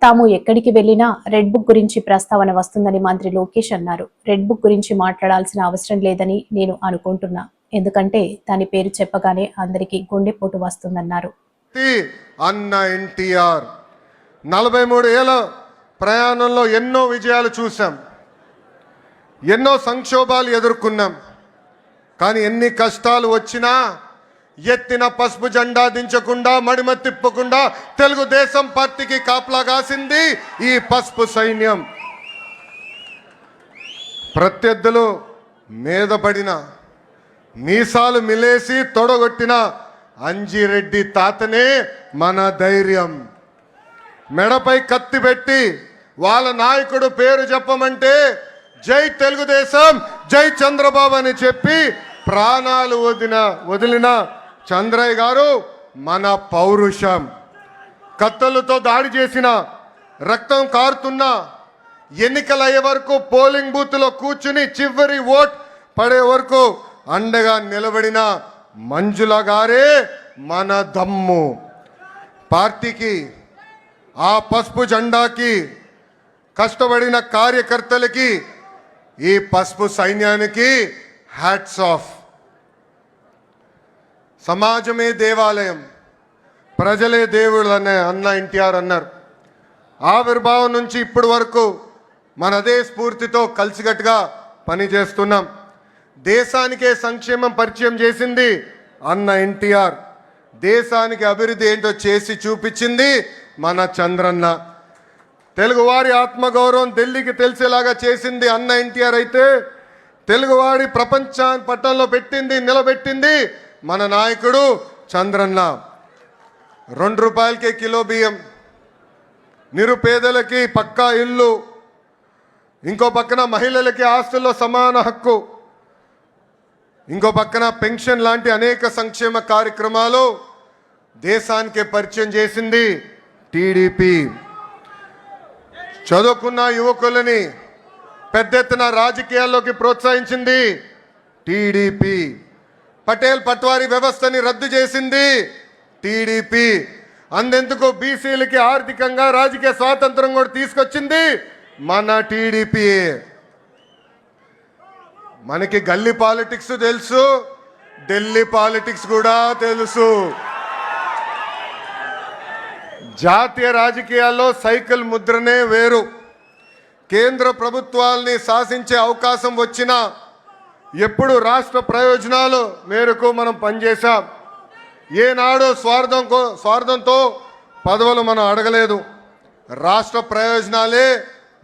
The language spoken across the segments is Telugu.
తాము ఎక్కడికి వెళ్లినా రెడ్ బుక్ గురించి ప్రస్తావన వస్తుందని మంత్రి లోకేష్ అన్నారు. రెడ్ బుక్ గురించి మాట్లాడాల్సిన అవసరం లేదని నేను అనుకుంటున్నా. ఎందుకంటే దాని పేరు చెప్పగానే అందరికీ గుండెపోటు వస్తుందన్నారు. అన్న ఎన్టీఆర్ 43 ఏళ్ల ప్రయాణంలో ఎన్నో విజయాలు చూసాం, ఎన్నో సంక్షోభాలు ఎదుర్కొన్నాం. కానీ ఎన్ని కష్టాలు వచ్చినా ఎత్తిన పసుపు జెండా దించకుండా, మడిమ తిప్పకుండా తెలుగుదేశం పార్టీకి కాపలా కాసింది ఈ పసుపు సైన్యం. ప్రత్యర్థులు మీద పడిన, మీసాలు మిలేసి తొడగొట్టిన అంజిరెడ్డి తాతనే మన ధైర్యం. మెడపై కత్తి పెట్టి వాళ్ళ నాయకుడు పేరు చెప్పమంటే జై తెలుగుదేశం, జై చంద్రబాబు అని చెప్పి ప్రాణాలు వదిలిన చంద్రయ్య గారు మన పౌరుషం. కత్తులతో దాడి చేసిన, రక్తం కారుతున్న, ఎన్నికలు అయ్యే వరకు పోలింగ్ బూత్లో కూర్చుని చివరి ఓట్ పడే వరకు అండగా నిలబడిన మంజుల గారే మన దమ్ము. పార్టీకి, ఆ పసుపు జెండాకి కష్టపడిన కార్యకర్తలకి, ఈ పసుపు సైన్యానికి హ్యాట్స్ ఆఫ్. సమాజమే దేవాలయం, ప్రజలే దేవుళ్ళు అన్న ఎన్టీఆర్ అన్నారు. ఆవిర్భావం నుంచి ఇప్పటి వరకు మన అదే స్ఫూర్తితో కలిసికట్టుగా పనిచేస్తున్నాం. దేశానికే సంక్షేమం పరిచయం చేసింది అన్న ఎన్టీఆర్. దేశానికి అభివృద్ధి ఏంటో చేసి చూపించింది మన చంద్రన్న. తెలుగువారి ఆత్మగౌరవం ఢిల్లీకి తెలిసేలాగా చేసింది అన్న ఎన్టీఆర్ అయితే, తెలుగువాడి ప్రపంచ పట్టణంలో నిలబెట్టింది మన నాయకుడు చంద్రన్న. 2 రూపాయలకే కిలో బియ్యం, నిరుపేదలకి పక్కా ఇల్లు, ఇంకో పక్కన మహిళలకి ఆస్తుల్లో సమాన హక్కు, ఇంకో పక్కన పెన్షన్ లాంటి అనేక సంక్షేమ కార్యక్రమాలు దేశానికే పరిచయం చేసింది టీడీపీ. చదువుకున్న యువకులని పెద్ద ఎత్తున రాజకీయాల్లోకి ప్రోత్సహించింది టీడీపీ. పటేల్ పట్వారీ వ్యవస్థని రద్దు చేసింది టీడీపీ. అందెందుకు బీసీలకి ఆర్థికంగా రాజకీయ స్వాతంత్రం కూడా తీసుకొచ్చింది మన టీడీపీ. మనకి గల్లీ పాలిటిక్స్ తెలుసు, ఢిల్లీ పాలిటిక్స్ కూడా తెలుసు. జాతీయ రాజకీయాల్లో సైకిల్ ముద్రనే వేరు. కేంద్ర ప్రభుత్వాల్ని శాసించే అవకాశం వచ్చినా ఎప్పుడు రాష్ట్ర ప్రయోజనాలు మేరకు మనం పనిచేశాం. ఏనాడు స్వార్థంతో పదవులు మనం అడగలేదు. రాష్ట్ర ప్రయోజనాలే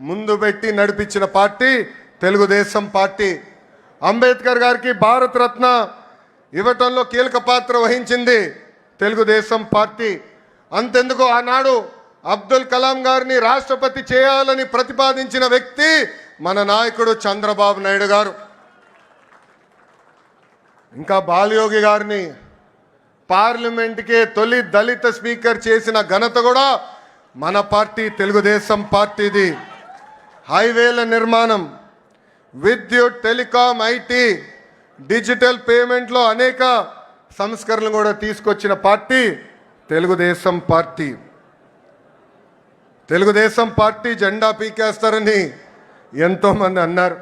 ముందు పెట్టి నడిపించిన పార్టీ తెలుగుదేశం పార్టీ. అంబేద్కర్ గారికి భారతరత్న ఇవ్వటంలో కీలక పాత్ర వహించింది తెలుగుదేశం పార్టీ. అంతెందుకు ఆనాడు అబ్దుల్ కలాం గారిని రాష్ట్రపతి చేయాలని ప్రతిపాదించిన వ్యక్తి మన నాయకుడు చంద్రబాబు నాయుడు గారు. ఇంకా బాలయోగి గారిని పార్లమెంట్కే తొలి దళిత స్పీకర్ చేసిన ఘనత కూడా మన పార్టీ తెలుగుదేశం పార్టీది. హైవేల నిర్మాణం, విద్యుత్, టెలికాం, ఐటీ, డిజిటల్ పేమెంట్లో అనేక సంస్కరణలు కూడా తీసుకొచ్చిన party Telugu Desam party. Telugu Desam party జెండా పీకేస్తారని ఎంతోమంది అన్నారు.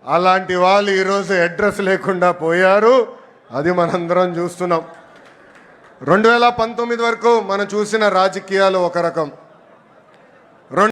అలాంటి వాళ్ళు ఈరోజు అడ్రస్ లేకుండా పోయారు. అది మనందరం చూస్తున్నాం. 2019 వరకు మనం చూసిన రాజకీయాలు ఒక రకం.